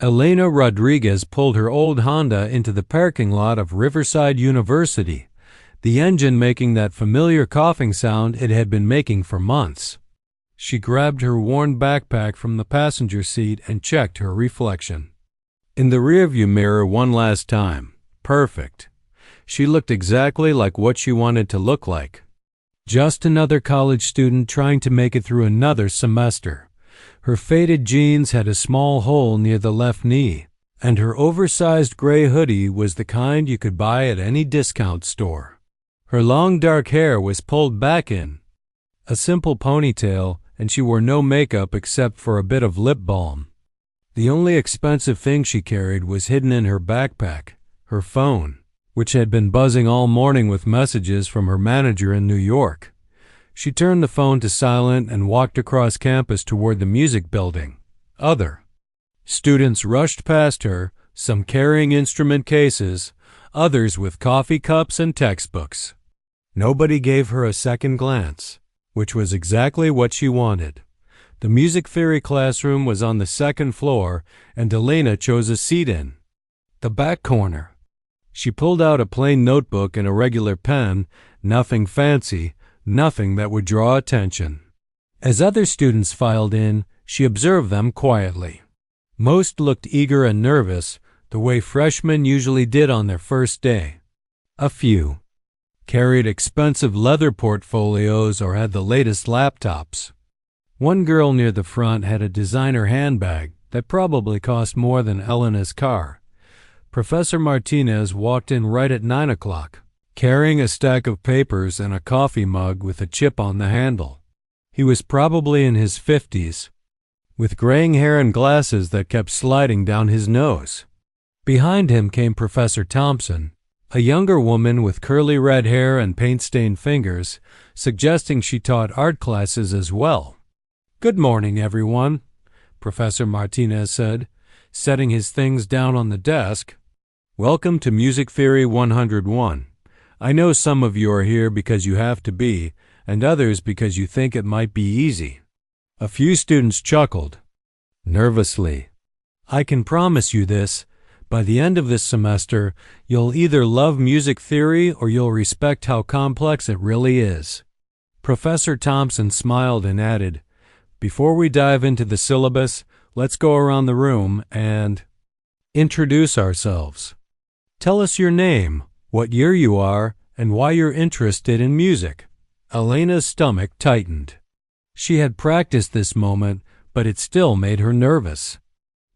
Elena Rodriguez pulled her old Honda into the parking lot of Riverside University, the engine making that familiar coughing sound it had been making for months. She grabbed her worn backpack from the passenger seat and checked her reflection in the rearview mirror one last time. Perfect. She looked exactly like what she wanted to look like. Just another college student trying to make it through another semester. Her faded jeans had a small hole near the left knee, and her oversized gray hoodie was the kind you could buy at any discount store. Her long dark hair was pulled back in a simple ponytail, and she wore no makeup except for a bit of lip balm. The only expensive thing she carried was hidden in her backpack, her phone, which had been buzzing all morning with messages from her manager in New York. She turned the phone to silent and walked across campus toward the music building. Other students rushed past her, some carrying instrument cases, others with coffee cups and textbooks. Nobody gave her a second glance, which was exactly what she wanted. The music theory classroom was on the second floor, and Elena chose a seat in the back corner. She pulled out a plain notebook and a regular pen, nothing fancy, nothing that would draw attention. As other students filed in, she observed them quietly. Most looked eager and nervous, the way freshmen usually did on their first day. A few carried expensive leather portfolios or had the latest laptops. One girl near the front had a designer handbag that probably cost more than Elena's car. Professor Martinez walked in right at 9 o'clock, carrying a stack of papers and a coffee mug with a chip on the handle. He was probably in his 50s, with graying hair and glasses that kept sliding down his nose. Behind him came Professor Thompson, a younger woman with curly red hair and paint-stained fingers, suggesting she taught art classes as well. "Good morning, everyone," Professor Martinez said, setting his things down on the desk. "Welcome to Music Theory 101. I know some of you are here because you have to be, and others because you think it might be easy." A few students chuckled nervously. "I can promise you this. By the end of this semester, you'll either love music theory or you'll respect how complex it really is." Professor Thompson smiled and added, "Before we dive into the syllabus, let's go around the room and introduce ourselves. Tell us your name, what year you are, and why you're interested in music." Elena's stomach tightened. She had practiced this moment, but it still made her nervous.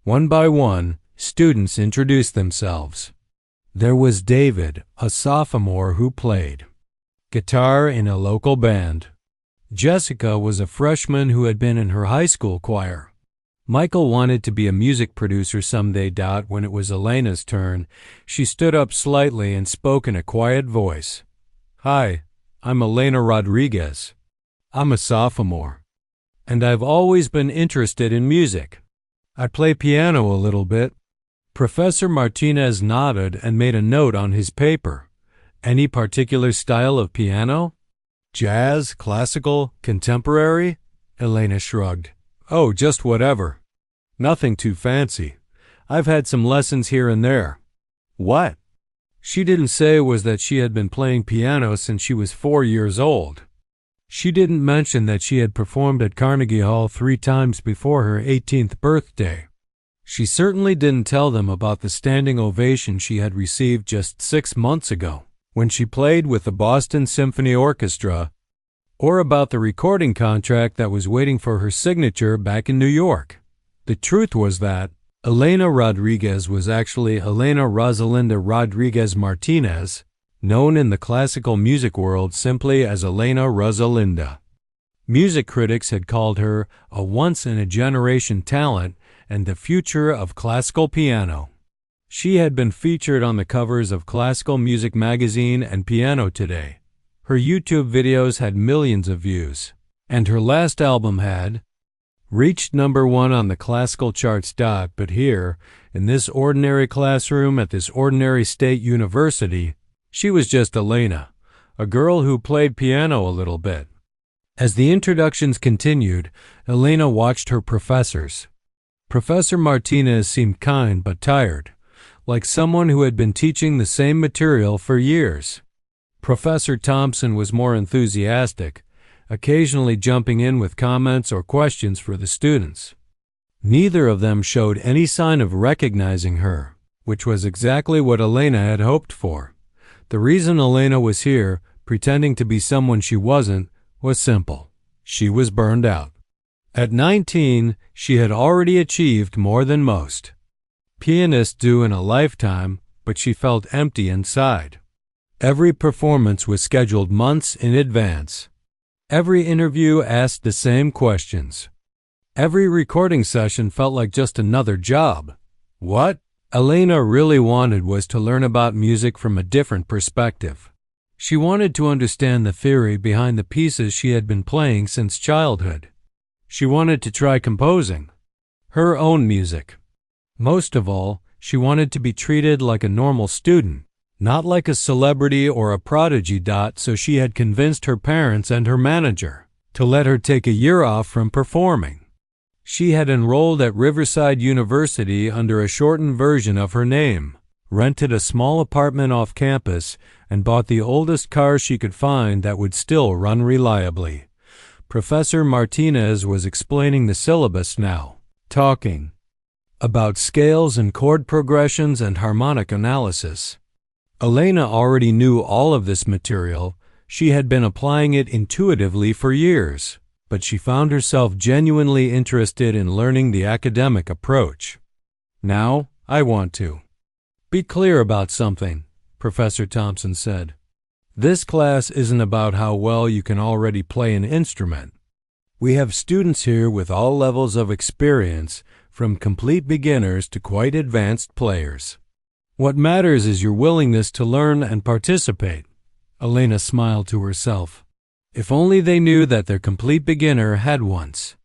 One by one, students introduced themselves. There was David, a sophomore who played guitar in a local band. Jessica was a freshman who had been in her high school choir. Michael wanted to be a music producer someday. When it was Elena's turn, she stood up slightly and spoke in a quiet voice. "Hi, I'm Elena Rodriguez. I'm a sophomore, and I've always been interested in music. I play piano a little bit." Professor Martinez nodded and made a note on his paper. "Any particular style of piano? Jazz, classical, contemporary?" Elena shrugged. "Oh, just whatever. Nothing too fancy. I've had some lessons here and there." "What?" She didn't say was that she had been playing piano since she was 4 years old. She didn't mention that she had performed at Carnegie Hall 3 times before her 18th birthday. She certainly didn't tell them about the standing ovation she had received just 6 months ago, when she played with the Boston Symphony Orchestra, or about the recording contract that was waiting for her signature back in New York. The truth was that Elena Rodriguez was actually Elena Rosalinda Rodriguez Martinez, known in the classical music world simply as Elena Rosalinda. Music critics had called her a once-in-a-generation talent and the future of classical piano. She had been featured on the covers of Classical Music Magazine and Piano Today. Her YouTube videos had millions of views, and her last album had reached #1 on the classical charts. But here, in this ordinary classroom at this ordinary state university, she was just Elena, a girl who played piano a little bit. As the introductions continued, Elena watched her professors. Professor Martinez seemed kind but tired, like someone who had been teaching the same material for years. Professor Thompson was more enthusiastic, occasionally jumping in with comments or questions for the students. Neither of them showed any sign of recognizing her, which was exactly what Elena had hoped for. The reason Elena was here, pretending to be someone she wasn't, was simple. She was burned out. At 19, she had already achieved more than most. Pianist due in a lifetime, but she felt empty inside. Every performance was scheduled months in advance. Every interview asked the same questions. Every recording session felt like just another job. What Elena really wanted was to learn about music from a different perspective. She wanted to understand the theory behind the pieces she had been playing since childhood. She wanted to try composing her own music. Most of all, she wanted to be treated like a normal student, not like a celebrity or a prodigy. So she had convinced her parents and her manager to let her take a year off from performing. She had enrolled at Riverside University under a shortened version of her name, rented a small apartment off campus, and bought the oldest car she could find that would still run reliably. Professor Martinez was explaining the syllabus now, talking about scales and chord progressions and harmonic analysis. Elena already knew all of this material. She had been applying it intuitively for years, but she found herself genuinely interested in learning the academic approach. Now, I want to be clear about something, Professor Thompson said. This class isn't about how well you can already play an instrument. We have students here with all levels of experience, from complete beginners to quite advanced players. What matters is your willingness to learn and participate. Elena smiled to herself. If only they knew that their complete beginner had once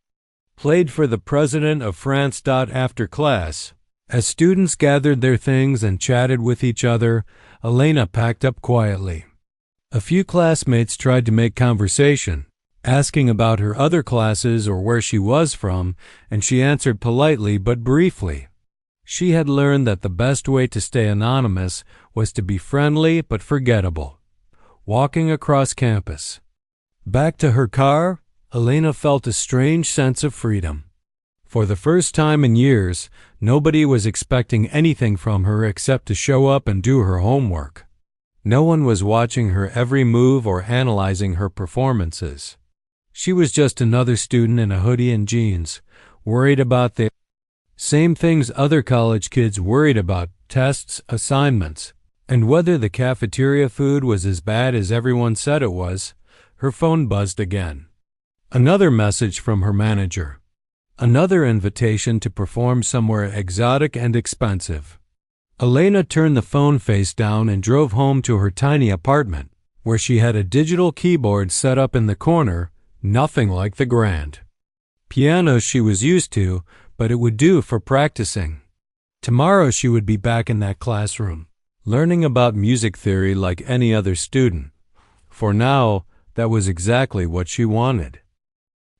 played for the president of France. After class, as students gathered their things and chatted with each other, Elena packed up quietly. A few classmates tried to make conversation, asking about her other classes or where she was from, and she answered politely but briefly. She had learned that the best way to stay anonymous was to be friendly but forgettable. Walking across campus, back to her car, Elena felt a strange sense of freedom. For the first time in years, nobody was expecting anything from her except to show up and do her homework. No one was watching her every move or analyzing her performances. She was just another student in a hoodie and jeans, worried about the same things other college kids worried about: tests, assignments, and whether the cafeteria food was as bad as everyone said it was. Her phone buzzed again. Another message from her manager. Another invitation to perform somewhere exotic and expensive. Elena turned the phone face down and drove home to her tiny apartment, where she had a digital keyboard set up in the corner, nothing like the grand piano she was used to, but it would do for practicing. Tomorrow she would be back in that classroom, learning about music theory like any other student. For now, that was exactly what she wanted.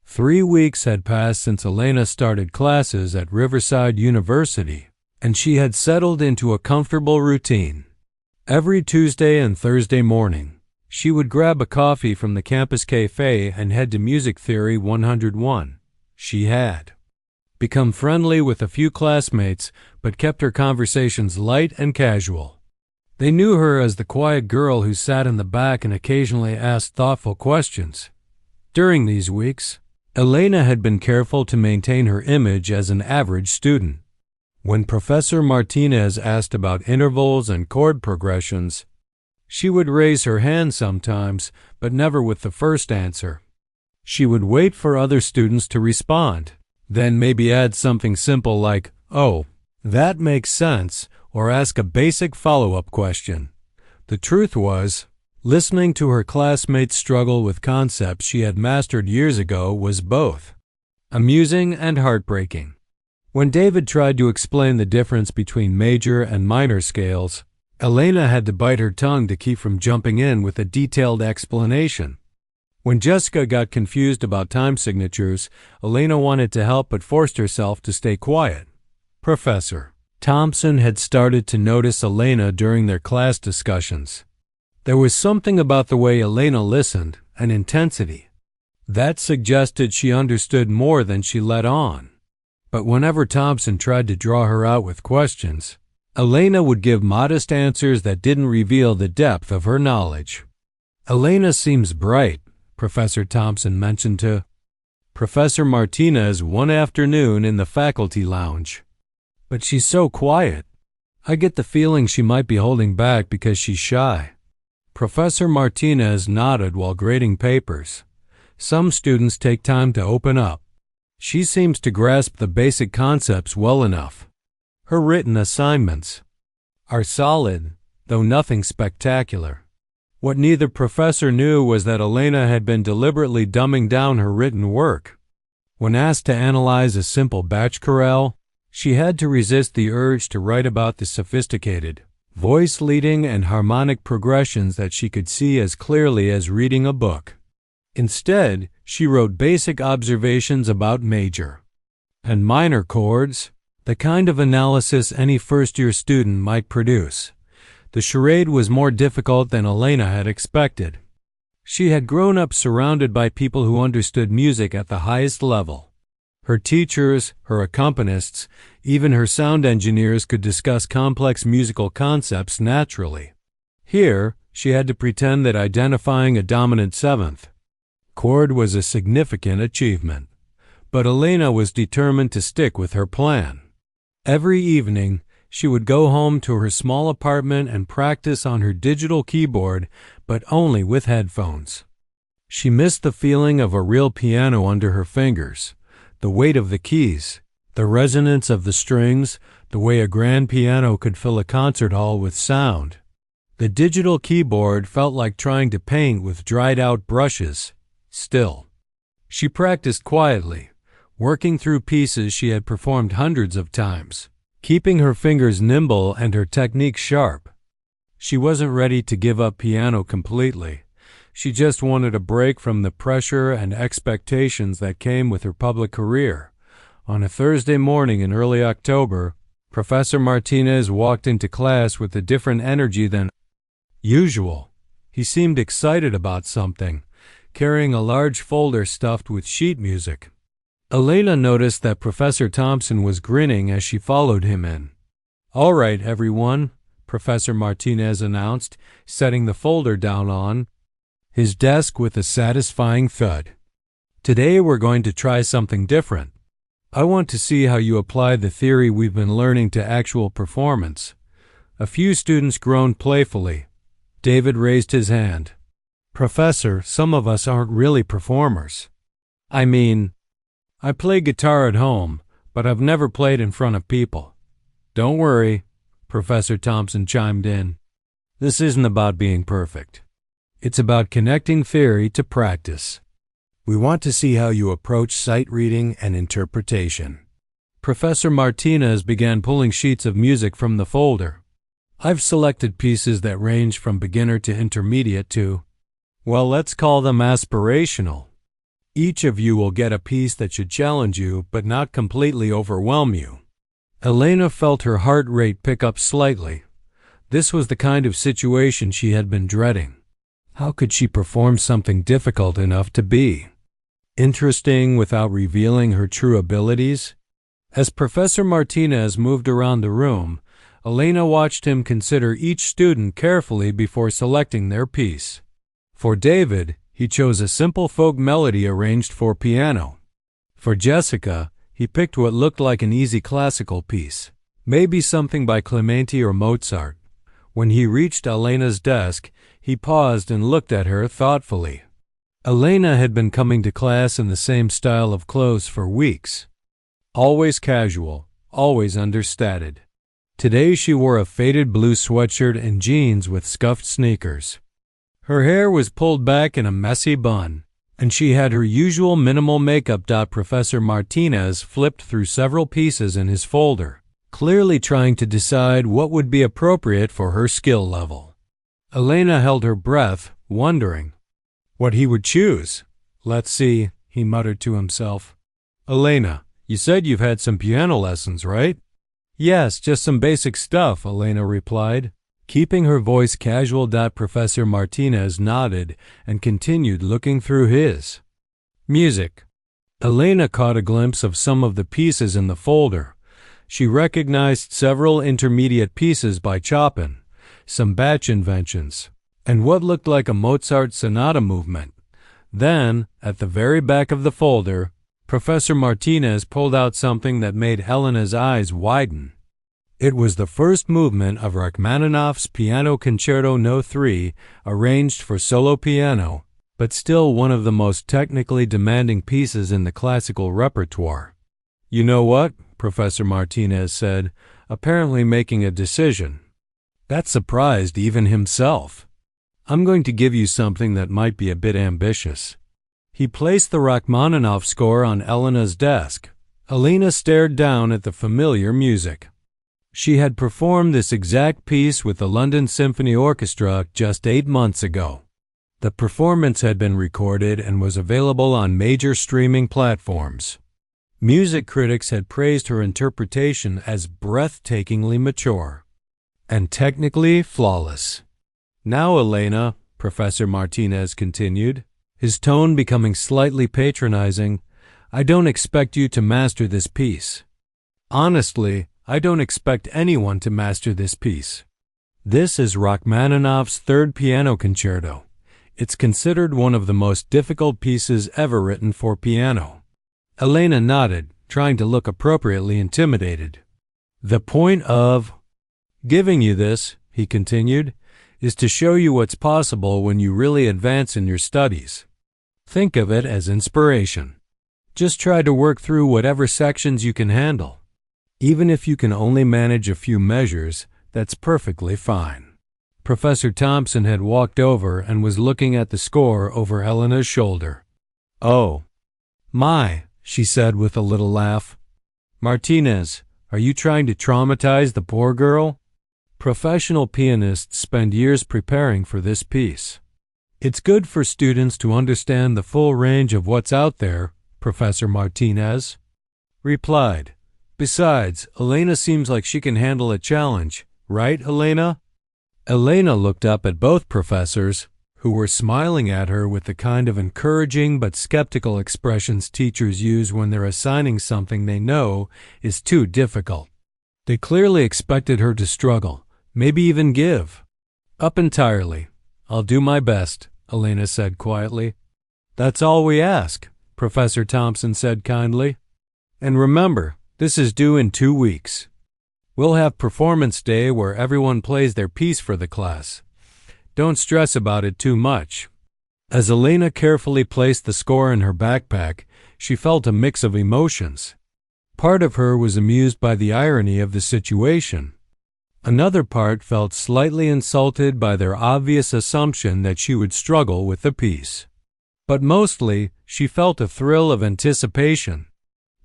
3 weeks had passed since Elena started classes at Riverside University, and she had settled into a comfortable routine. Every Tuesday and Thursday morning, she would grab a coffee from the campus cafe and head to Music Theory 101. She had become friendly with a few classmates, but kept her conversations light and casual. They knew her as the quiet girl who sat in the back and occasionally asked thoughtful questions. During these weeks, Elena had been careful to maintain her image as an average student. When Professor Martinez asked about intervals and chord progressions, she would raise her hand sometimes, but never with the first answer. She would wait for other students to respond, then maybe add something simple like, "Oh, that makes sense," or ask a basic follow-up question. The truth was, listening to her classmates struggle with concepts she had mastered years ago was both amusing and heartbreaking. When David tried to explain the difference between major and minor scales, Elena had to bite her tongue to keep from jumping in with a detailed explanation. When Jessica got confused about time signatures, Elena wanted to help but forced herself to stay quiet. Professor Thompson had started to notice Elena during their class discussions. There was something about the way Elena listened, an intensity, that suggested she understood more than she let on. But whenever Thompson tried to draw her out with questions, Elena would give modest answers that didn't reveal the depth of her knowledge. "Elena seems bright," Professor Thompson mentioned to Professor Martinez one afternoon in the faculty lounge. "But she's so quiet. I get the feeling she might be holding back because she's shy." Professor Martinez nodded while grading papers. "Some students take time to open up. She seems to grasp the basic concepts well enough. Her written assignments are solid, though nothing spectacular." What neither professor knew was that Elena had been deliberately dumbing down her written work. When asked to analyze a simple Bach chorale, she had to resist the urge to write about the sophisticated, voice-leading and harmonic progressions that she could see as clearly as reading a book. Instead, she wrote basic observations about major and minor chords, the kind of analysis any first-year student might produce. The charade was more difficult than Elena had expected. She had grown up surrounded by people who understood music at the highest level. Her teachers, her accompanists, even her sound engineers could discuss complex musical concepts naturally. Here, she had to pretend that identifying a dominant seventh chord was a significant achievement. But Elena was determined to stick with her plan. Every evening, she would go home to her small apartment and practice on her digital keyboard, but only with headphones. She missed the feeling of a real piano under her fingers, the weight of the keys, the resonance of the strings, the way a grand piano could fill a concert hall with sound. The digital keyboard felt like trying to paint with dried-out brushes. Still, she practiced quietly, working through pieces she had performed hundreds of times, keeping her fingers nimble and her technique sharp. She wasn't ready to give up piano completely. She just wanted a break from the pressure and expectations that came with her public career. On a Thursday morning in early October, Professor Martinez walked into class with a different energy than usual. He seemed excited about something, carrying a large folder stuffed with sheet music. Elena noticed that Professor Thompson was grinning as she followed him in. "All right, everyone," Professor Martinez announced, setting the folder down on his desk with a satisfying thud. "Today we're going to try something different. I want to see how you apply the theory we've been learning to actual performance." A few students groaned playfully. David raised his hand. "Professor, some of us aren't really performers. I mean, I play guitar at home, but I've never played in front of people." "Don't worry," Professor Thompson chimed in. "This isn't about being perfect. It's about connecting theory to practice. We want to see how you approach sight reading and interpretation." Professor Martinez began pulling sheets of music from the folder. "I've selected pieces that range from beginner to intermediate to, well, let's call them aspirational. Each of you will get a piece that should challenge you but not completely overwhelm you." Elena felt her heart rate pick up slightly. This was the kind of situation she had been dreading. How could she perform something difficult enough to be interesting without revealing her true abilities? As Professor Martinez moved around the room, Elena watched him consider each student carefully before selecting their piece. For David, he chose a simple folk melody arranged for piano. For Jessica, he picked what looked like an easy classical piece, maybe something by Clementi or Mozart. When he reached Elena's desk, he paused and looked at her thoughtfully. Elena had been coming to class in the same style of clothes for weeks. Always casual, always understated. Today she wore a faded blue sweatshirt and jeans with scuffed sneakers. Her hair was pulled back in a messy bun, and she had her usual minimal makeup. Professor Martinez flipped through several pieces in his folder, clearly trying to decide what would be appropriate for her skill level. Elena held her breath, wondering, what he would choose. Let's see, he muttered to himself. Elena, you said you've had some piano lessons, right? Yes, just some basic stuff, Elena replied. Keeping her voice casual, Professor Martinez nodded and continued looking through his music. Elena caught a glimpse of some of the pieces in the folder. She recognized several intermediate pieces by Chopin, some Bach inventions, and what looked like a Mozart sonata movement. Then, at the very back of the folder, Professor Martinez pulled out something that made Elena's eyes widen. It was the first movement of Rachmaninoff's Piano Concerto No. 3, arranged for solo piano, but still one of the most technically demanding pieces in the classical repertoire. You know what? Professor Martinez said, apparently making a decision. That surprised even himself. I'm going to give you something that might be a bit ambitious. He placed the Rachmaninoff score on Elena's desk. Elena stared down at the familiar music. She had performed this exact piece with the London Symphony Orchestra just 8 months ago. The performance had been recorded and was available on major streaming platforms. Music critics had praised her interpretation as breathtakingly mature and technically flawless. Now, Elena, Professor Martinez continued, his tone becoming slightly patronizing, I don't expect you to master this piece. Honestly, I don't expect anyone to master this piece. This is Rachmaninoff's third piano concerto. It's considered one of the most difficult pieces ever written for piano. Elena nodded, trying to look appropriately intimidated. The point of giving you this, he continued, is to show you what's possible when you really advance in your studies. Think of it as inspiration. Just try to work through whatever sections you can handle. Even if you can only manage a few measures, that's perfectly fine. Professor Thompson had walked over and was looking at the score over Elena's shoulder. Oh, my, she said with a little laugh. Martinez, are you trying to traumatize the poor girl? Professional pianists spend years preparing for this piece. It's good for students to understand the full range of what's out there, Professor Martinez replied. Besides, Elena seems like she can handle a challenge, right, Elena? Elena looked up at both professors, who were smiling at her with the kind of encouraging but skeptical expressions teachers use when they're assigning something they know is too difficult. They clearly expected her to struggle, maybe even give up entirely. I'll do my best, Elena said quietly. That's all we ask, Professor Thompson said kindly. And remember, this is due in 2 weeks. We'll have performance day where everyone plays their piece for the class. Don't stress about it too much. As Elena carefully placed the score in her backpack, she felt a mix of emotions. Part of her was amused by the irony of the situation. Another part felt slightly insulted by their obvious assumption that she would struggle with the piece. But mostly, she felt a thrill of anticipation.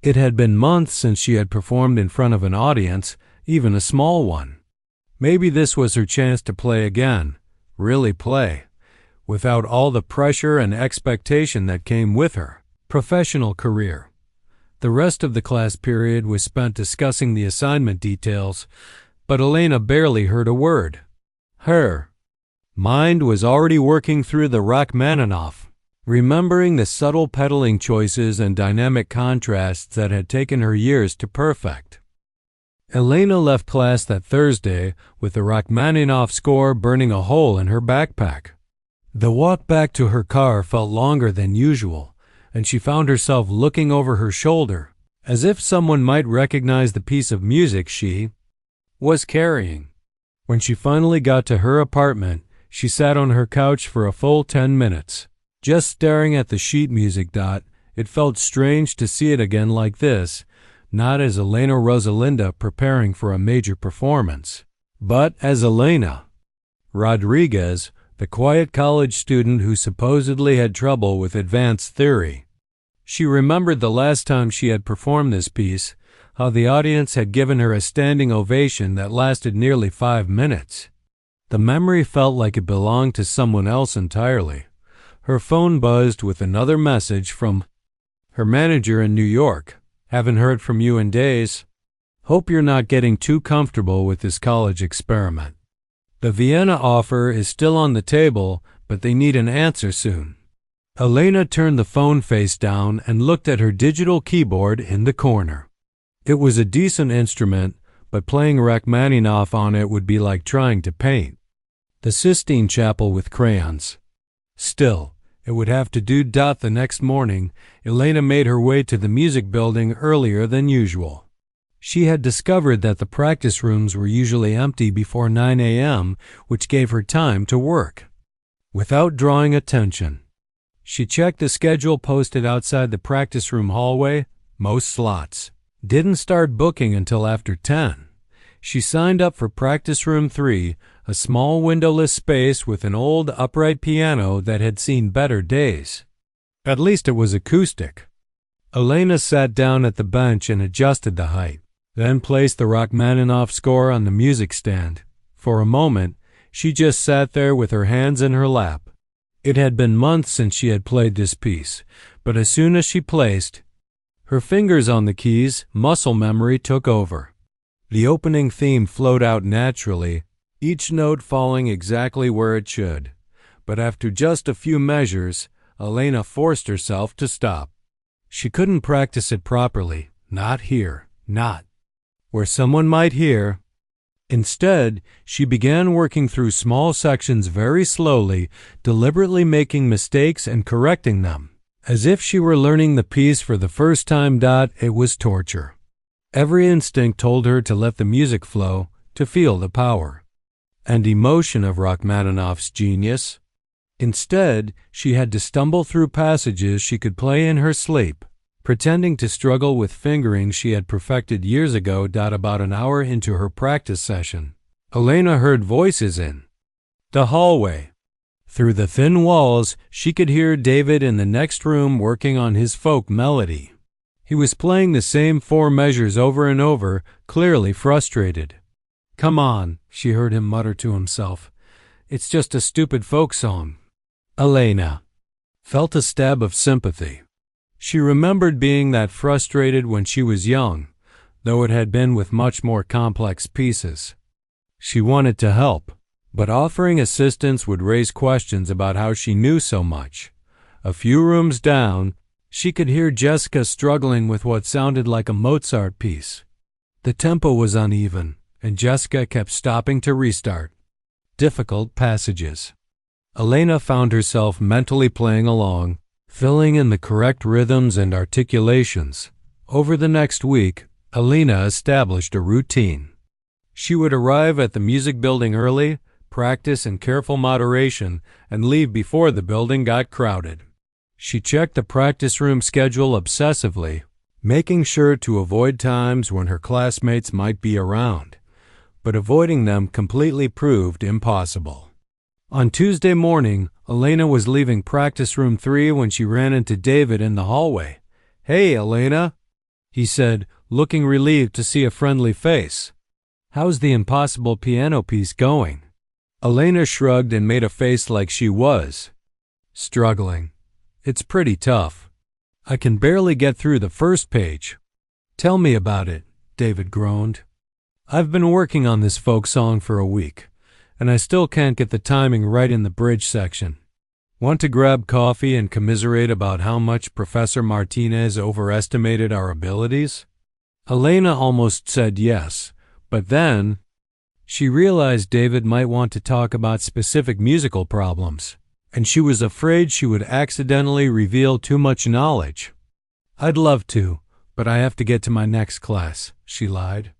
It had been months since she had performed in front of an audience, even a small one. Maybe this was her chance to play again, really play, without all the pressure and expectation that came with her professional career. The rest of the class period was spent discussing the assignment details, but Elena barely heard a word. Her mind was already working through the Rachmaninoff, remembering the subtle pedaling choices and dynamic contrasts that had taken her years to perfect. Elena left class that Thursday with the Rachmaninoff score burning a hole in her backpack. The walk back to her car felt longer than usual, and she found herself looking over her shoulder, as if someone might recognize the piece of music she was carrying. When she finally got to her apartment, she sat on her couch for a full 10 minutes, just staring at the sheet music dot. It felt strange to see it again like this, not as Elena Rosalinda preparing for a major performance, but as Elena Rodriguez, the quiet college student who supposedly had trouble with advanced theory. She remembered the last time she had performed this piece, how the audience had given her a standing ovation that lasted nearly 5 minutes. The memory felt like it belonged to someone else entirely. Her phone buzzed with another message from her manager in New York. Haven't heard from you in days. Hope you're not getting too comfortable with this college experiment. The Vienna offer is still on the table, but they need an answer soon. Elena turned the phone face down and looked at her digital keyboard in the corner. It was a decent instrument, but playing Rachmaninoff on it would be like trying to paint the Sistine Chapel with crayons. Still, it would have to do. The next morning, Elena made her way to the music building earlier than usual. She had discovered that the practice rooms were usually empty before 9 a.m., which gave her time to work. Without drawing attention, she checked the schedule posted outside the practice room hallway. Most slots didn't start booking until after 10. She signed up for practice room 3, a small windowless space with an old upright piano that had seen better days. At least it was acoustic. Elena sat down at the bench and adjusted the height, then placed the Rachmaninoff score on the music stand. For a moment, she just sat there with her hands in her lap. It had been months since she had played this piece, but as soon as she placed her fingers on the keys, muscle memory took over. The opening theme flowed out naturally, each note falling exactly where it should. But after just a few measures, Elena forced herself to stop. She couldn't practice it properly, not here, not where someone might hear. Instead, she began working through small sections very slowly, deliberately making mistakes and correcting them, as if she were learning the piece for the first time. It was torture. Every instinct told her to let the music flow, to feel the power and emotion of Rachmaninoff's genius. Instead, she had to stumble through passages she could play in her sleep, pretending to struggle with fingering she had perfected years ago. About an hour into her practice session, Elena heard voices in the hallway. Through the thin walls, she could hear David in the next room working on his folk melody. He was playing the same 4 measures over and over, clearly frustrated. "Come on," she heard him mutter to himself. "It's just a stupid folk song." Elena felt a stab of sympathy. She remembered being that frustrated when she was young, though it had been with much more complex pieces. She wanted to help, but offering assistance would raise questions about how she knew so much. A few rooms down, she could hear Jessica struggling with what sounded like a Mozart piece. The tempo was uneven, and Jessica kept stopping to restart difficult passages. Elena found herself mentally playing along, filling in the correct rhythms and articulations. Over the next week, Elena established a routine. She would arrive at the music building early, practice in careful moderation, and leave before the building got crowded. She checked the practice room schedule obsessively, making sure to avoid times when her classmates might be around, but avoiding them completely proved impossible. On Tuesday morning, Elena was leaving practice room 3 when she ran into David in the hallway. "Hey, Elena," he said, looking relieved to see a friendly face. "How's the impossible piano piece going?" Elena shrugged and made a face like she was struggling. "It's pretty tough. I can barely get through the first page." "Tell me about it," David groaned. "I've been working on this folk song for a week, and I still can't get the timing right in the bridge section. Want to grab coffee and commiserate about how much Professor Martinez overestimated our abilities?" Elena almost said yes, but then she realized David might want to talk about specific musical problems, and she was afraid she would accidentally reveal too much knowledge. "I'd love to, but I have to get to my next class," she lied.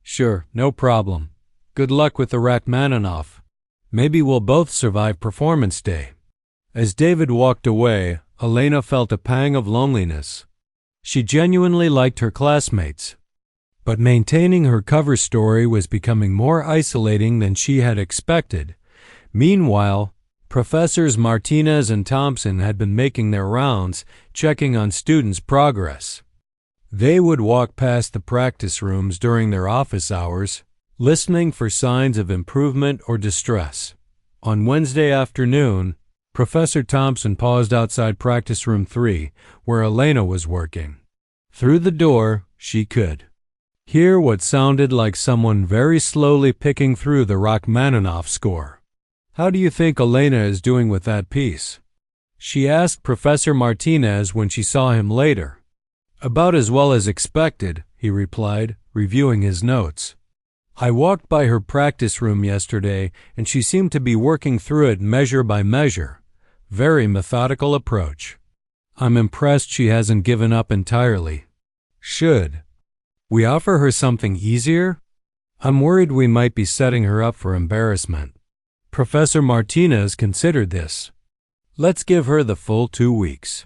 "Sure, no problem. Good luck with the Rachmaninoff. Maybe we'll both survive performance day." As David walked away, Elena felt a pang of loneliness. She genuinely liked her classmates, but maintaining her cover story was becoming more isolating than she had expected. Meanwhile, Professors Martinez and Thompson had been making their rounds, checking on students' progress. They would walk past the practice rooms during their office hours, listening for signs of improvement or distress. On Wednesday afternoon, Professor Thompson paused outside practice room 3, where Elena was working. Through the door, she could hear what sounded like someone very slowly picking through the Rachmaninoff score. "How do you think Elena is doing with that piece?" she asked Professor Martinez when she saw him later. "About as well as expected," he replied, reviewing his notes. "I walked by her practice room yesterday, and she seemed to be working through it measure by measure. Very methodical approach. I'm impressed she hasn't given up entirely. Should we offer her something easier? I'm worried we might be setting her up for embarrassment." Professor Martinez considered this. "Let's give her the full 2 weeks.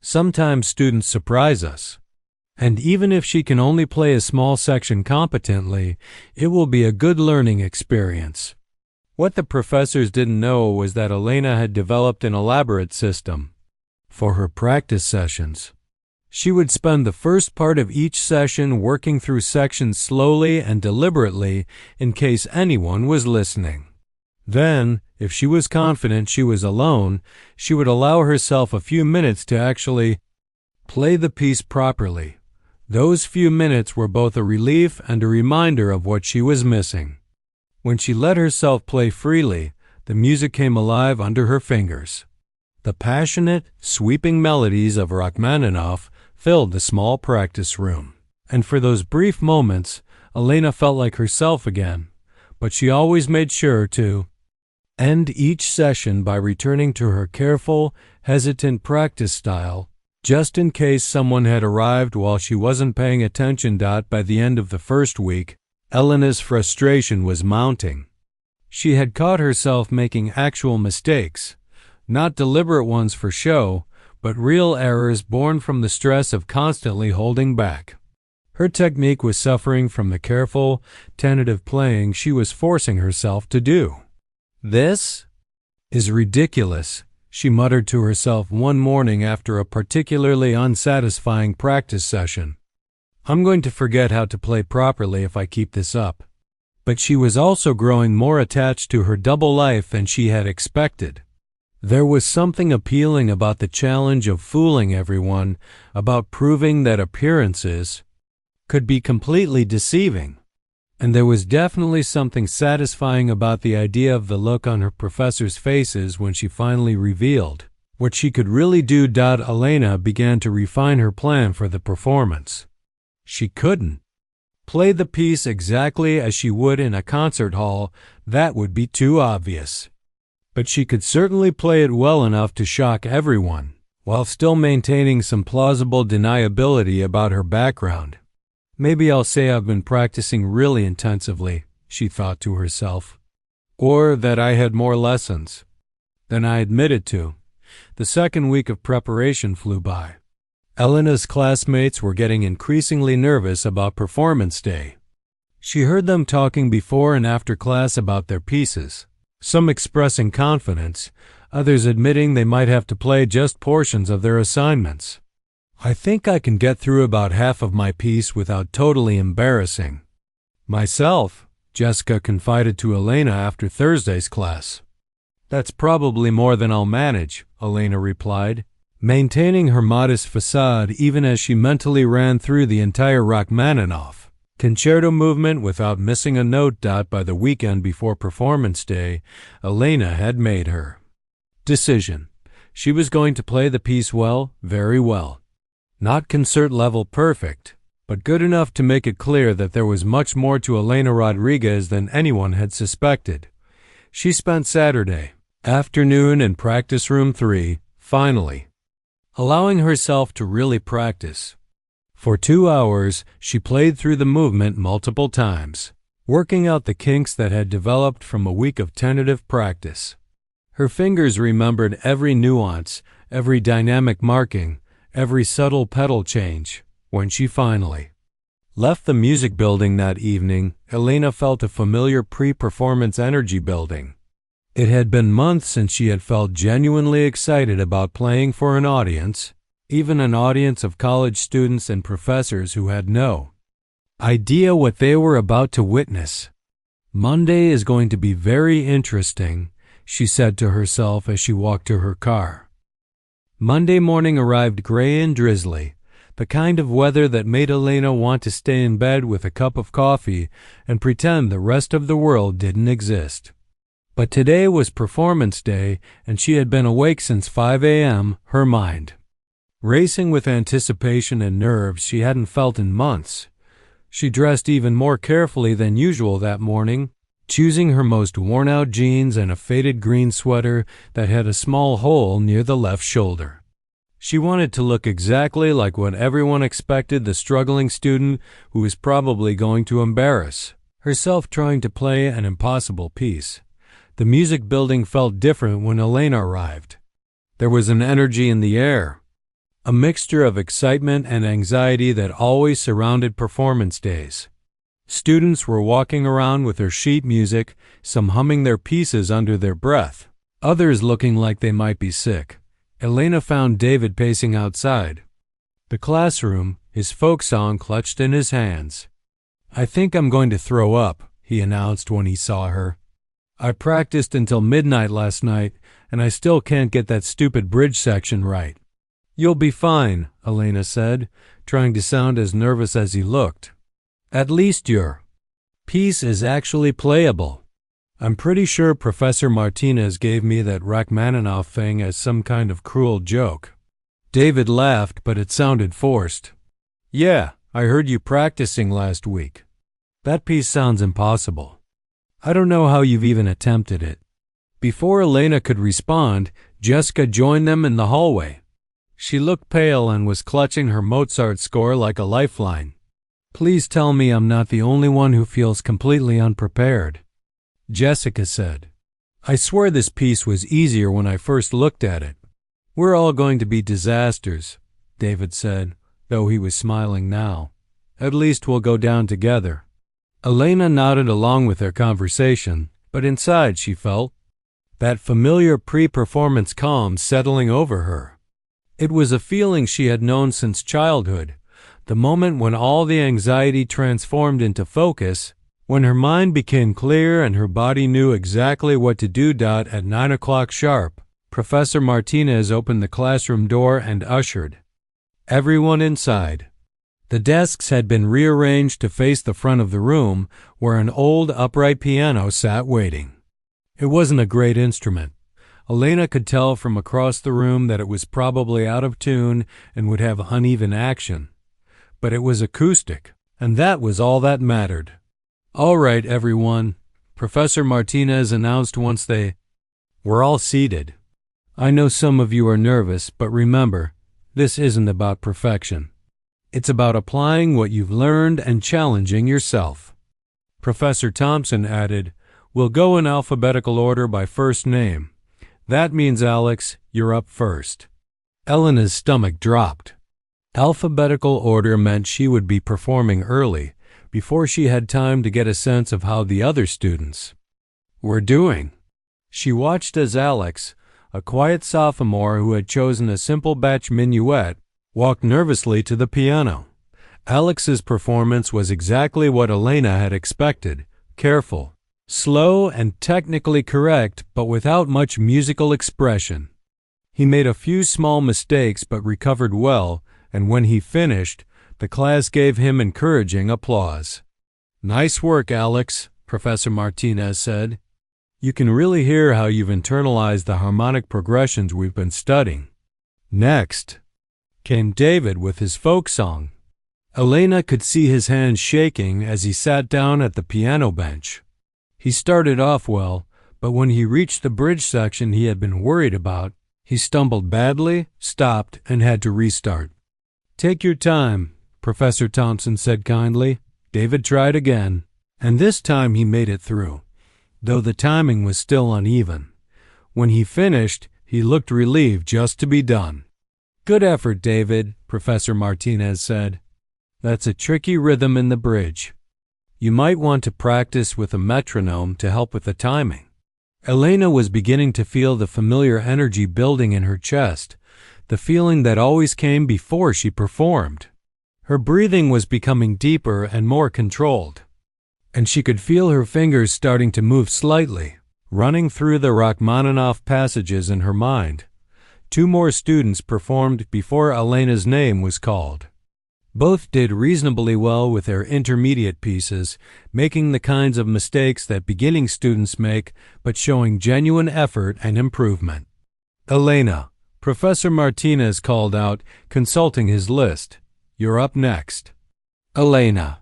Sometimes students surprise us. And even if she can only play a small section competently, it will be a good learning experience." What the professors didn't know was that Elena had developed an elaborate system for her practice sessions. She would spend the first part of each session working through sections slowly and deliberately in case anyone was listening. Then, if she was confident she was alone, she would allow herself a few minutes to actually play the piece properly. Those few minutes were both a relief and a reminder of what she was missing. When she let herself play freely, the music came alive under her fingers. The passionate, sweeping melodies of Rachmaninoff filled the small practice room. And for those brief moments, Elena felt like herself again, but she always made sure to end each session by returning to her careful, hesitant practice style, just in case someone had arrived while she wasn't paying attention. By the end of the first week, Elena's frustration was mounting. She had caught herself making actual mistakes, not deliberate ones for show, but real errors born from the stress of constantly holding back. Her technique was suffering from the careful, tentative playing she was forcing herself to do. "This is ridiculous," she muttered to herself one morning after a particularly unsatisfying practice session. "I'm going to forget how to play properly if I keep this up." But she was also growing more attached to her double life than she had expected. There was something appealing about the challenge of fooling everyone, about proving that appearances could be completely deceiving. And there was definitely something satisfying about the idea of the look on her professors' faces when she finally revealed what she could really do. Elena began to refine her plan for the performance. She couldn't play the piece exactly as she would in a concert hall. That would be too obvious. But she could certainly play it well enough to shock everyone, while still maintaining some plausible deniability about her background. "Maybe I'll say I've been practicing really intensively," she thought to herself. Or that I had more lessons than I admitted to. The second week of preparation flew by. Elena's classmates were getting increasingly nervous about performance day. She heard them talking before and after class about their pieces, some expressing confidence, others admitting they might have to play just portions of their assignments. "I think I can get through about half of my piece without totally embarrassing myself," Jessica confided to Elena after Thursday's class. "That's probably more than I'll manage," Elena replied, maintaining her modest facade even as she mentally ran through the entire Rachmaninoff concerto movement without missing a note. By the weekend before performance day, Elena had made her decision. She was going to play the piece well, very well. Not concert-level perfect, but good enough to make it clear that there was much more to Elena Rodriguez than anyone had suspected. She spent Saturday afternoon in practice room 3, finally allowing herself to really practice. For 2 hours, she played through the movement multiple times, working out the kinks that had developed from a week of tentative practice. Her fingers remembered every nuance, every dynamic marking, every subtle pedal change. When she finally left the music building that evening, Elena felt a familiar pre-performance energy building. It had been months since she had felt genuinely excited about playing for an audience, even an audience of college students and professors who had no idea what they were about to witness. "Monday is going to be very interesting," she said to herself as she walked to her car. Monday morning arrived gray and drizzly, the kind of weather that made Elena want to stay in bed with a cup of coffee and pretend the rest of the world didn't exist. But today was performance day, and she had been awake since 5 a.m., her mind racing with anticipation and nerves she hadn't felt in months. She dressed even more carefully than usual that morning, choosing her most worn-out jeans and a faded green sweater that had a small hole near the left shoulder. She wanted to look exactly like what everyone expected the struggling student who was probably going to embarrass herself trying to play an impossible piece. The music building felt different when Elena arrived. There was an energy in the air, a mixture of excitement and anxiety that always surrounded performance days. Students were walking around with their sheet music, some humming their pieces under their breath, others looking like they might be sick. Elena found David pacing outside the classroom, his folk song clutched in his hands. "I think I'm going to throw up," he announced when he saw her. "I practiced until midnight last night, and I still can't get that stupid bridge section right." "You'll be fine," Elena said, trying to sound as nervous as he looked. "At least your piece is actually playable. I'm pretty sure Professor Martinez gave me that Rachmaninoff thing as some kind of cruel joke." David laughed, but it sounded forced. "Yeah, I heard you practicing last week. That piece sounds impossible. I don't know how you've even attempted it." Before Elena could respond, Jessica joined them in the hallway. She looked pale and was clutching her Mozart score like a lifeline. "Please tell me I'm not the only one who feels completely unprepared," Jessica said. "I swear this piece was easier when I first looked at it." "We're all going to be disasters," David said, though he was smiling now. "At least we'll go down together." Elena nodded along with their conversation, but inside she felt that familiar pre-performance calm settling over her. It was a feeling she had known since childhood, the moment when all the anxiety transformed into focus, when her mind became clear and her body knew exactly what to do. At 9 o'clock sharp, Professor Martinez opened the classroom door and ushered everyone inside. The desks had been rearranged to face the front of the room, where an old upright piano sat waiting. It wasn't a great instrument. Elena could tell from across the room that it was probably out of tune and would have uneven action. But it was acoustic, and that was all that mattered. "All right, everyone," Professor Martinez announced once they were all seated. "I know some of you are nervous, but remember, this isn't about perfection. It's about applying what you've learned and challenging yourself." Professor Thompson added, "We'll go in alphabetical order by first name. That means, Alex, you're up first." Elena's stomach dropped. Alphabetical order meant she would be performing early, before she had time to get a sense of how the other students were doing. She watched as Alex, a quiet sophomore who had chosen a simple Bach minuet, walked nervously to the piano. Alex's performance was exactly what Elena had expected: careful, slow, and technically correct, but without much musical expression. He made a few small mistakes but recovered well, and when he finished, the class gave him encouraging applause. "Nice work, Alex," Professor Martinez said. "You can really hear how you've internalized the harmonic progressions we've been studying." Next came David with his folk song. Elena could see his hands shaking as he sat down at the piano bench. He started off well, but when he reached the bridge section he had been worried about, he stumbled badly, stopped, and had to restart. "Take your time," Professor Thompson said kindly. David tried again, and this time he made it through, though the timing was still uneven. When he finished, he looked relieved just to be done. "Good effort, David," Professor Martinez said. "That's a tricky rhythm in the bridge. You might want to practice with a metronome to help with the timing." Elena was beginning to feel the familiar energy building in her chest, the feeling that always came before she performed. Her breathing was becoming deeper and more controlled, and she could feel her fingers starting to move slightly, running through the Rachmaninoff passages in her mind. 2 more students performed before Elena's name was called. Both did reasonably well with their intermediate pieces, making the kinds of mistakes that beginning students make, but showing genuine effort and improvement. "Elena," Professor Martinez called out, consulting his list. "You're up next." Elena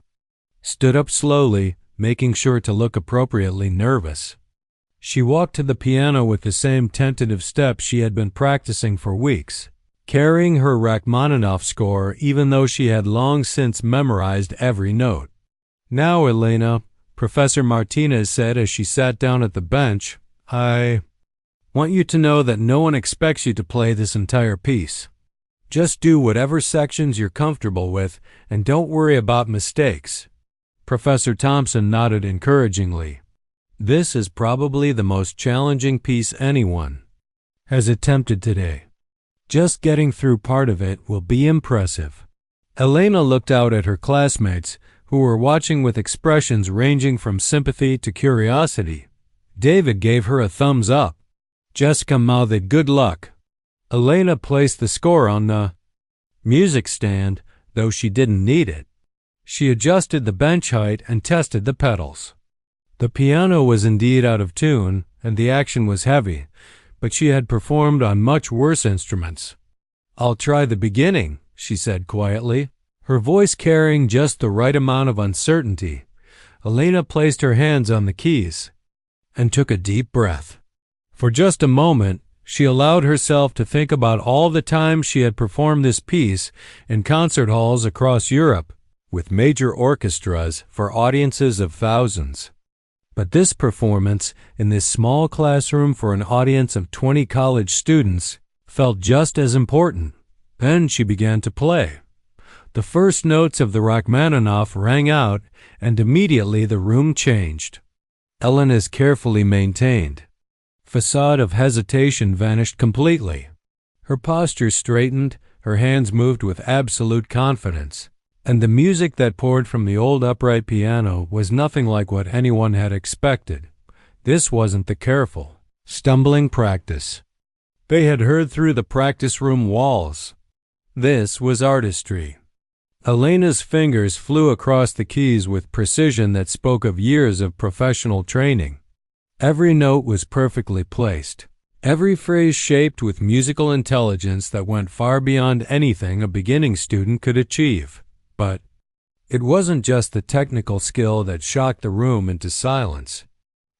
stood up slowly, making sure to look appropriately nervous. She walked to the piano with the same tentative steps she had been practicing for weeks, carrying her Rachmaninoff score even though she had long since memorized every note. "Now, Elena," Professor Martinez said as she sat down at the bench, "I want you to know that no one expects you to play this entire piece. Just do whatever sections you're comfortable with and don't worry about mistakes." Professor Thompson nodded encouragingly. "This is probably the most challenging piece anyone has attempted today. Just getting through part of it will be impressive." Elena looked out at her classmates, who were watching with expressions ranging from sympathy to curiosity. David gave her a thumbs up. Jessica mouthed good luck. Elena placed the score on the music stand, though she didn't need it. She adjusted the bench height and tested the pedals. The piano was indeed out of tune, and the action was heavy, but she had performed on much worse instruments. "I'll try the beginning," she said quietly, her voice carrying just the right amount of uncertainty. Elena placed her hands on the keys and took a deep breath. For just a moment, she allowed herself to think about all the times she had performed this piece in concert halls across Europe, with major orchestras for audiences of thousands. But this performance, in this small classroom for an audience of 20 college students, felt just as important. Then she began to play. The first notes of the Rachmaninoff rang out, and immediately the room changed. Elena's carefully maintained facade of hesitation vanished completely. Her posture straightened, her hands moved with absolute confidence, and the music that poured from the old upright piano was nothing like what anyone had expected. This wasn't the careful, stumbling practice they had heard through the practice room walls. This was artistry. Elena's fingers flew across the keys with precision that spoke of years of professional training. Every note was perfectly placed, every phrase shaped with musical intelligence that went far beyond anything a beginning student could achieve. But it wasn't just the technical skill that shocked the room into silence.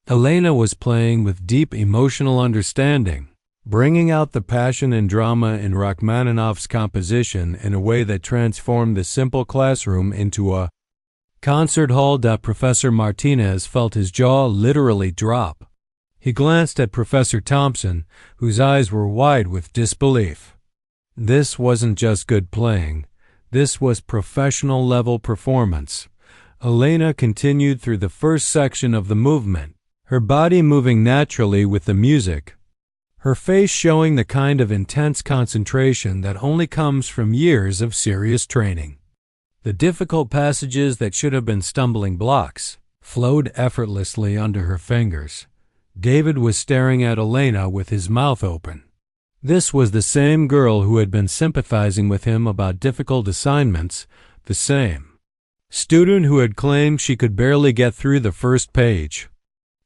Elena was playing with deep emotional understanding, bringing out the passion and drama in Rachmaninoff's composition in a way that transformed the simple classroom into a concert hall. Professor Martinez felt his jaw literally drop. He glanced at Professor Thompson, whose eyes were wide with disbelief. This wasn't just good playing. This was professional-level performance. Elena continued through the first section of the movement, her body moving naturally with the music, her face showing the kind of intense concentration that only comes from years of serious training. The difficult passages that should have been stumbling blocks flowed effortlessly under her fingers. David was staring at Elena with his mouth open. This was the same girl who had been sympathizing with him about difficult assignments, the same student who had claimed she could barely get through the first page.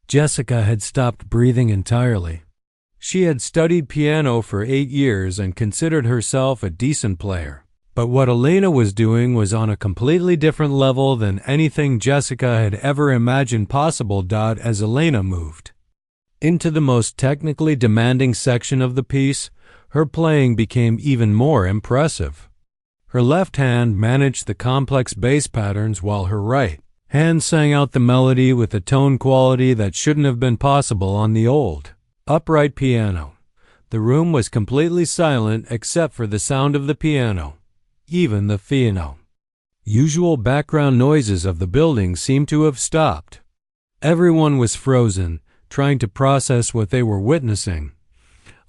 Jessica had stopped breathing entirely. She had studied piano for 8 years and considered herself a decent player. But what Elena was doing was on a completely different level than anything Jessica had ever imagined possible. As Elena moved into the most technically demanding section of the piece, her playing became even more impressive. Her left hand managed the complex bass patterns while her right hand sang out the melody with a tone quality that shouldn't have been possible on the old, upright piano. The room was completely silent except for the sound of the piano. Even the usual background noises of the building seemed to have stopped. Everyone was frozen, trying to process what they were witnessing.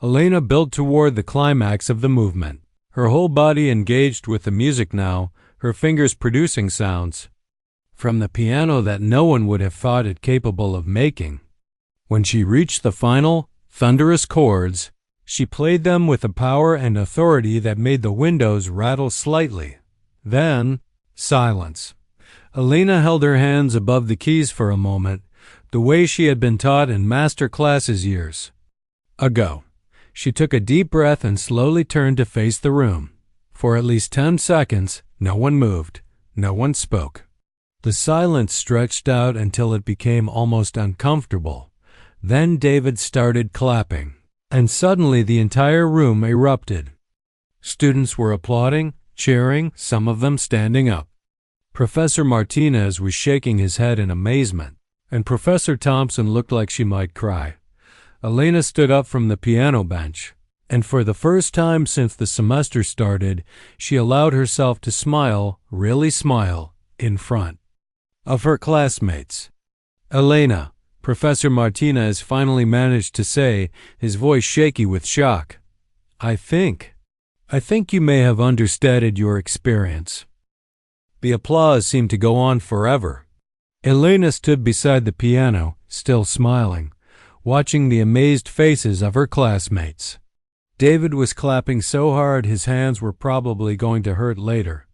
Elena built toward the climax of the movement, her whole body engaged with the music now, her fingers producing sounds from the piano that no one would have thought it capable of making. When she reached the final, thunderous chords, she played them with a power and authority that made the windows rattle slightly. Then, silence. Elena held her hands above the keys for a moment, the way she had been taught in master classes years ago. She took a deep breath and slowly turned to face the room. For at least 10 seconds, no one moved, no one spoke. The silence stretched out until it became almost uncomfortable. Then David started clapping, and suddenly the entire room erupted. Students were applauding, cheering, some of them standing up. Professor Martinez was shaking his head in amazement, and Professor Thompson looked like she might cry. Elena stood up from the piano bench, and for the first time since the semester started, she allowed herself to smile, really smile, in front of her classmates. "Elena," Professor Martinez finally managed to say, his voice shaky with shock. I think you may have understated your experience." The applause seemed to go on forever. Elena stood beside the piano, still smiling, watching the amazed faces of her classmates. David was clapping so hard his hands were probably going to hurt later.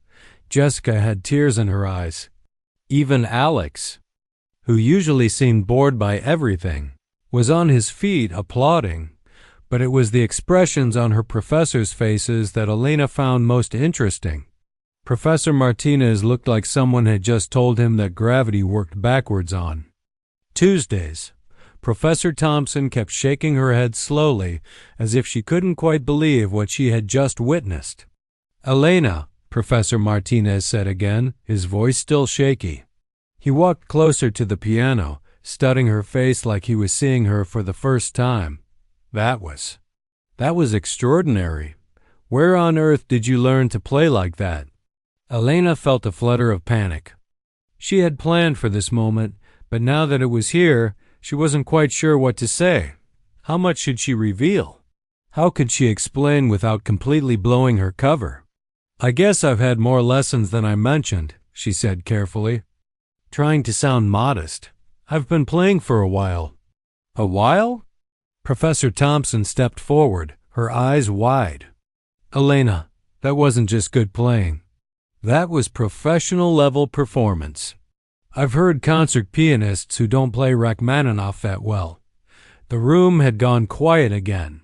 Jessica had tears in her eyes. Even Alex, who usually seemed bored by everything, was on his feet applauding, but it was the expressions on her professors' faces that Elena found most interesting. Professor Martinez looked like someone had just told him that gravity worked backwards on Tuesdays. Professor Thompson kept shaking her head slowly, as if she couldn't quite believe what she had just witnessed. "Elena," Professor Martinez said again, his voice still shaky. He walked closer to the piano, studying her face like he was seeing her for the first time. That was extraordinary. Where on earth did you learn to play like that?" Elena felt a flutter of panic. She had planned for this moment, but now that it was here, she wasn't quite sure what to say. How much should she reveal? How could she explain without completely blowing her cover? "I guess I've had more lessons than I mentioned," she said carefully, trying to sound modest. "I've been playing for a while." "A while?" Professor Thompson stepped forward, her eyes wide. "Elena, that wasn't just good playing. That was professional-level performance. I've heard concert pianists who don't play Rachmaninoff that well." The room had gone quiet again.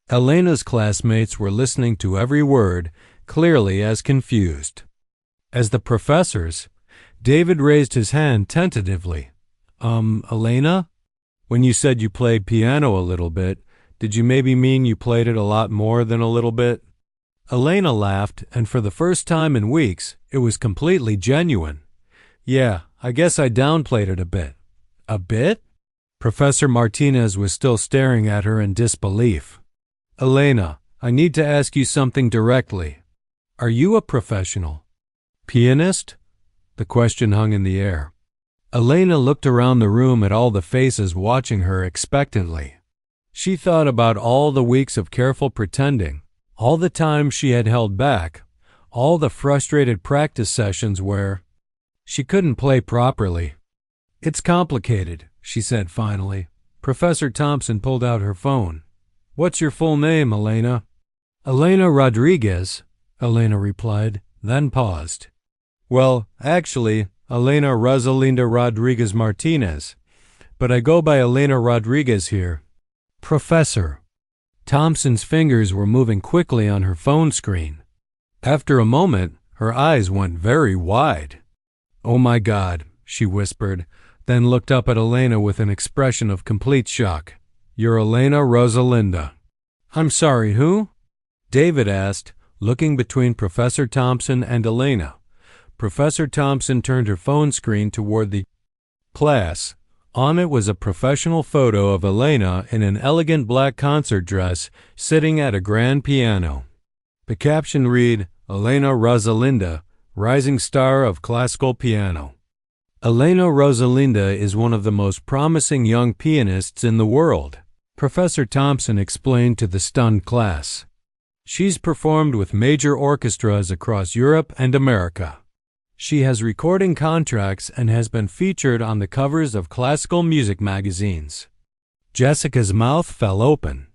Elena's classmates were listening to every word, clearly as confused as the professors. David raised his hand tentatively. Elena? When you said you played piano a little bit, did you maybe mean you played it a lot more than a little bit?" Elena laughed, and for the first time in weeks, it was completely genuine. "Yeah, I guess I downplayed it a bit." "A bit?" Professor Martinez was still staring at her in disbelief. "Elena, I need to ask you something directly. Are you a professional pianist?" The question hung in the air. Elena looked around the room at all the faces watching her expectantly. She thought about all the weeks of careful pretending, all the times she had held back, all the frustrated practice sessions where she couldn't play properly. "It's complicated," she said finally. Professor Thompson pulled out her phone. "What's your full name, Elena?" "Elena Rodriguez," Elena replied, then paused. "Well, actually, Elena Rosalinda Rodriguez Martinez, but I go by Elena Rodriguez here." "Professor." Thompson's fingers were moving quickly on her phone screen. After a moment, her eyes went very wide. "Oh my God," she whispered, then looked up at Elena with an expression of complete shock. "You're Elena Rosalinda." "I'm sorry, who?" David asked, looking between Professor Thompson and Elena. Professor Thompson turned her phone screen toward the class. On it was a professional photo of Elena in an elegant black concert dress sitting at a grand piano. The caption read, "Elena Rosalinda, rising star of classical piano." Elena Rosalinda is one of the most promising young pianists in the world, Professor Thompson explained to the stunned class. She's performed with major orchestras across Europe and America. She has recording contracts and has been featured on the covers of classical music magazines. Jessica's mouth fell open.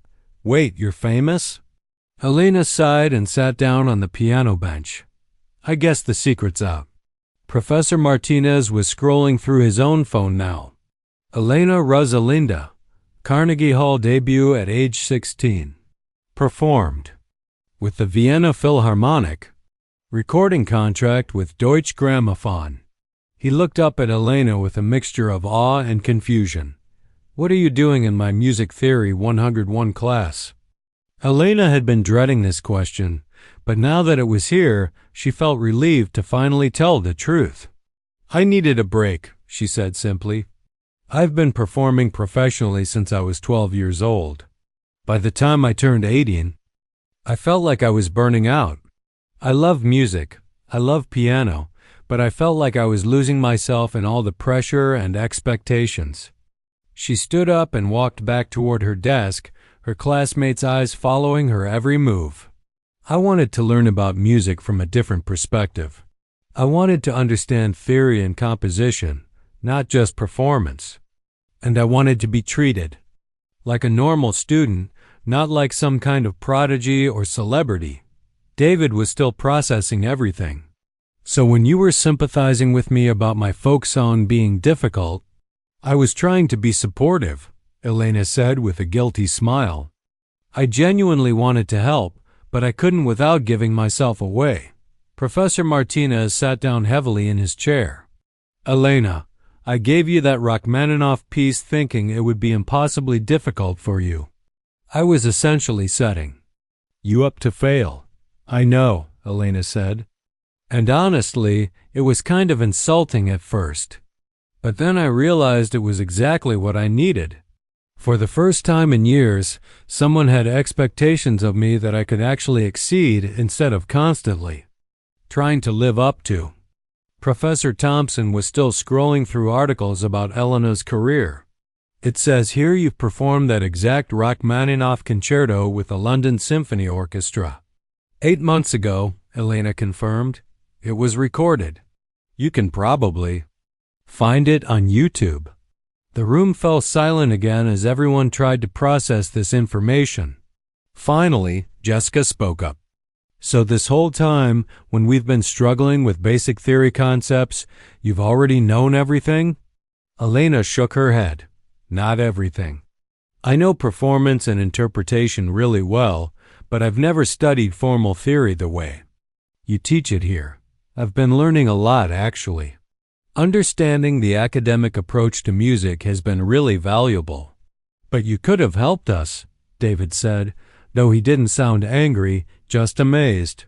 Wait, you're famous? Elena sighed and sat down on the piano bench. I guess the secret's out. Professor Martinez was scrolling through his own phone now. Elena Rosalinda, Carnegie Hall debut at age 16. Performed. With the Vienna Philharmonic. Recording contract with Deutsche Grammophon. He looked up at Elena with a mixture of awe and confusion. What are you doing in my Music Theory 101 class? Elena had been dreading this question, but now that it was here, she felt relieved to finally tell the truth. I needed a break, she said simply. I've been performing professionally since I was 12 years old. By the time I turned 18, I felt like I was burning out. I love music, I love piano, but I felt like I was losing myself in all the pressure and expectations. She stood up and walked back toward her desk, her classmates' eyes following her every move. I wanted to learn about music from a different perspective. I wanted to understand theory and composition, not just performance. And I wanted to be treated like a normal student, not like some kind of prodigy or celebrity. David was still processing everything. So when you were sympathizing with me about my folk song being difficult, I was trying to be supportive, Elena said with a guilty smile. I genuinely wanted to help, but I couldn't without giving myself away. Professor Martinez sat down heavily in his chair. Elena, I gave you that Rachmaninoff piece thinking it would be impossibly difficult for you. I was essentially setting you up to fail. I know, Elena said. And honestly, it was kind of insulting at first. But then I realized it was exactly what I needed. For the first time in years, someone had expectations of me that I could actually exceed instead of constantly trying to live up to. Professor Thompson was still scrolling through articles about Elena's career. It says here you've performed that exact Rachmaninoff concerto with the London Symphony Orchestra. 8 months ago, Elena confirmed. It was recorded. You can probably find it on YouTube. The room fell silent again as everyone tried to process this information. Finally, Jessica spoke up. So this whole time, when we've been struggling with basic theory concepts, you've already known everything? Elena shook her head. Not everything. I know performance and interpretation really well, but I've never studied formal theory the way you teach it here. I've been learning a lot, actually. Understanding the academic approach to music has been really valuable. But you could have helped us, David said, though he didn't sound angry, just amazed.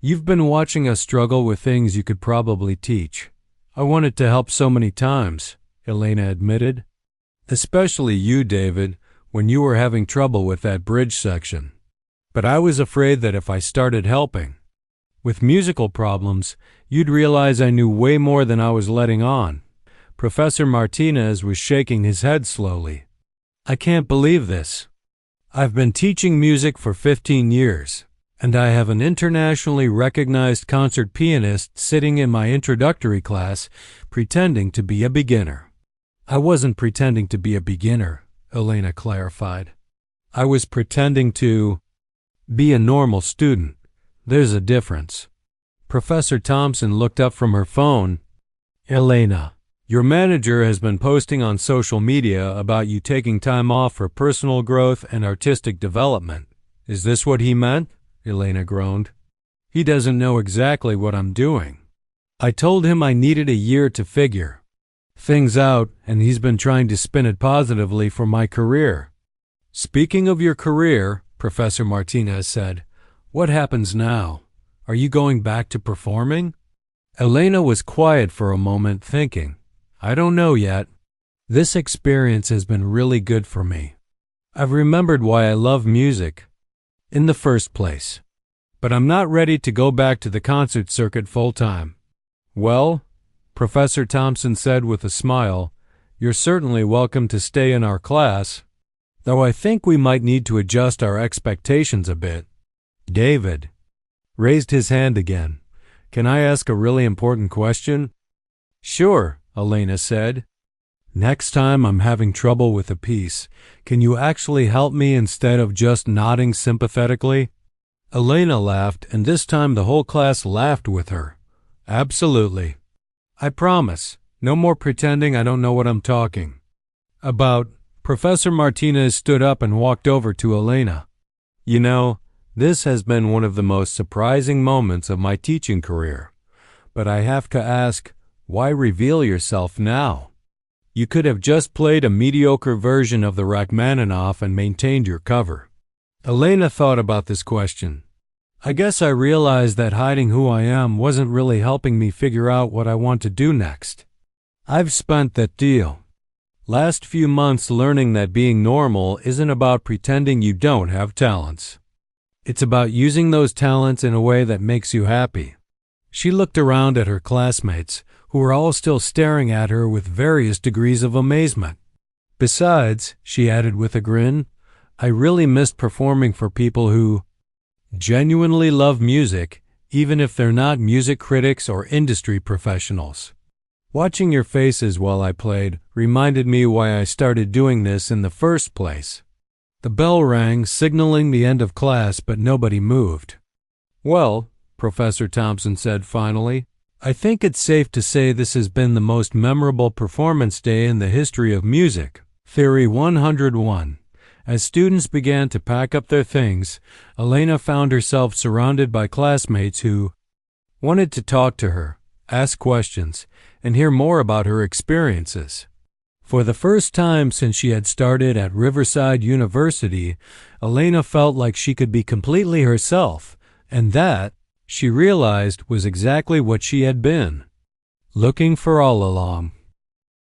You've been watching us struggle with things you could probably teach. I wanted to help so many times, Elena admitted. Especially you, David, when you were having trouble with that bridge section. But I was afraid that if I started helping with musical problems, you'd realize I knew way more than I was letting on. Professor Martinez was shaking his head slowly. I can't believe this. I've been teaching music for 15 years, and I have an internationally recognized concert pianist sitting in my introductory class pretending to be a beginner. I wasn't pretending to be a beginner, Elena clarified. I was pretending to be a normal student. There's a difference. Professor Thompson looked up from her phone. Elena, your manager has been posting on social media about you taking time off for personal growth and artistic development. Is this what he meant? Elena groaned. He doesn't know exactly what I'm doing. I told him I needed a year to figure things out, and he's been trying to spin it positively for my career. Speaking of your career, Professor Martinez said, what happens now? Are you going back to performing? Elena was quiet for a moment, thinking, I don't know yet. This experience has been really good for me. I've remembered why I love music in the first place. But I'm not ready to go back to the concert circuit full-time. Well, Professor Thompson said with a smile, you're certainly welcome to stay in our class, though I think we might need to adjust our expectations a bit. David raised his hand again. Can I ask a really important question? Sure, Elena said. Next time I'm having trouble with a piece, can you actually help me instead of just nodding sympathetically?" Elena laughed, and this time the whole class laughed with her. "Absolutely. I promise. No more pretending I don't know what I'm talking about." Professor Martinez stood up and walked over to Elena. "You know, this has been one of the most surprising moments of my teaching career. But I have to ask, why reveal yourself now? You could have just played a mediocre version of the Rachmaninoff and maintained your cover." Elena thought about this question. "I guess I realized that hiding who I am wasn't really helping me figure out what I want to do next. I've spent that last few months learning that being normal isn't about pretending you don't have talents. It's about using those talents in a way that makes you happy." She looked around at her classmates, who were all still staring at her with various degrees of amazement. "Besides," she added with a grin, "I really missed performing for people who genuinely love music, even if they're not music critics or industry professionals. Watching your faces while I played reminded me why I started doing this in the first place." The bell rang, signaling the end of class, but nobody moved. "Well," Professor Thompson said finally, "I think it's safe to say this has been the most memorable performance day in the history of music." Theory 101. As students began to pack up their things, Elena found herself surrounded by classmates who wanted to talk to her, ask questions, and hear more about her experiences. For the first time since she had started at Riverside University, Elena felt like she could be completely herself, and that, she realized, was exactly what she had been looking for all along.